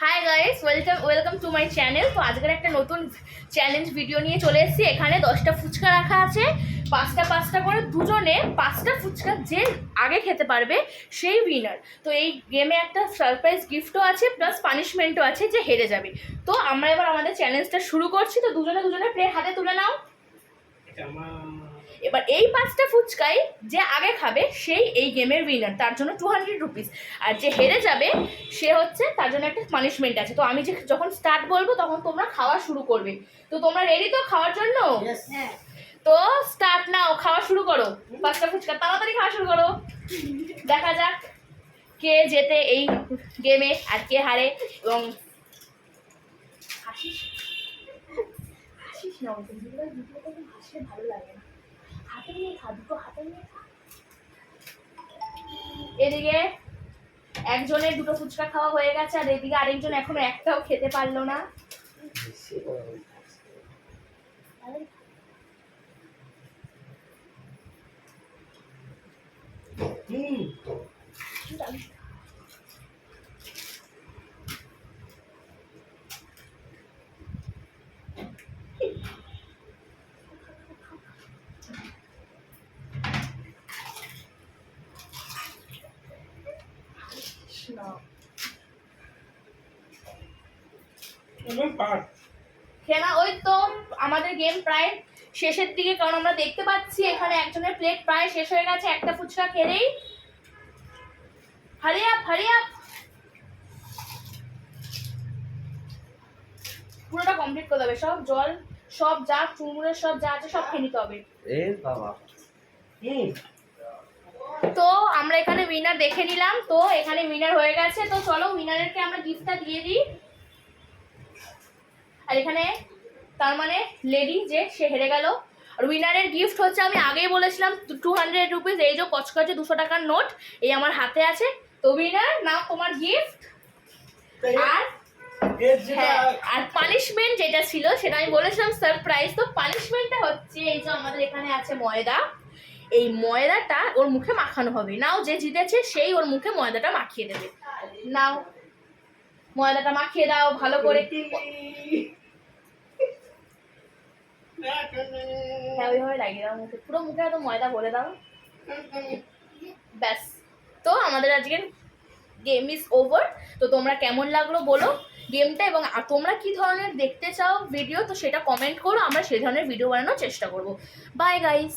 Hi guys, welcome to my channel. তো আজকের একটা নতুন চ্যালেঞ্জ ভিডিও নিয়ে চলে এসেছি। এখানে 10টা ফুচকা রাখা আছে, পাঁচটা করে, দুজনে 5টা ফুচকা যে আগে খেতে পারবে সেই উইনার। তো এই গেমে একটা সারপ্রাইজ গিফটও আছে, প্লাস পানিশমেন্টও আছে যে হেরে যাবে। তো আমরা এবার আমাদের চ্যালেঞ্জটা শুরু করছি। তো দুজনে প্লেট হাতে তুলে নাও। এবার এই 5টা ফুচকাই যে আগে খাবে সেই এই গেমের উইনার, তার জন্য 200 রুপিস। আর যে হেরে যাবে সে হচ্ছে, তার জন্য একটা পানিশমেন্ট আছে। তো আমি যখন স্টার্ট বলবো তখন তোমরা খাওয়া শুরু করবে। তো তোমরা রেডি তো খাওয়ার জন্য? হ্যাঁ। তো স্টার্ট নাও, খাওয়া শুরু করো। 5টা ফুচকা তাড়াতাড়ি খাওয়া শুরু করো। দেখা যাক কে জেতে এই গেমে আর কে হারে। এবং হাসিস না, হাসলে ভালো লাগে না। হাতে নিয়ে খা, দুটো হাতে নিয়ে খা। এদিকে একজনের 2টো ফুচকা খাওয়া হয়ে গেছে, আর এদিকে আরেকজন এখনো একটাও খেতে পারলো না। খেলা ওই তো আমাদের গেম প্রায় শেষের দিকে, কারণ আমরা দেখতে পাচ্ছি এখানে একজনের প্লেট প্রায় শেষ হয়ে গেছে একটা ফুচকা খেলেই। হারি আপ পুরোটা কমপ্লিট করতে হবে। সব জল, সব যা চুমুরের সব যা আছে সব খেয়ে নিতে হবে। তো আমরা এখানে উইনার দেখে নিলাম। তো এখানে উইনার হয়ে গেছে। তো চলো উইনারকে আমরা গিফটটা দিয়ে দিই। আর এখানে তার মানে লেডি যে সে হেরে গেল। আর উইনারের গিফট হচ্ছে, আমি আগেই বলেছিলাম 200 রুপিস। এই যে কচকচে 200 টাকার নোট এই আমার হাতে আছে। তো উইনার নাও তোমার গিফট। আর হ্যাঁ, আর পানিশমেন্ট যেটা ছিল সেটা আমি বলেছিলাম সারপ্রাইজ। তো পানিশমেন্টটা হচ্ছে এই যে আমাদের এখানে আছে ময়দা। এই ময়দাটা ওর মুখে মাখানো হবে। নাও, যে জিতেছে সেই ওর মুখে ময়দাটা মাখিয়ে দেবে। নাও, ময়দাটা মাখিয়ে দাও ভালো করে। হ্যাঁ, ওইভাবে লাগিয়ে দাও মুখে, পুরো মুখে এত ময়দা বলে দাও। ব্যাস, তো আমাদের আজকের গেম ইজ ওভার। তো তোমরা কেমন লাগলো বলো গেমটা, এবং তোমরা কি ধরনের দেখতে চাও ভিডিও, তো সেটা কমেন্ট করো। আমরা সেই ধরনের ভিডিও বানানোর চেষ্টা করবো। Bye guys.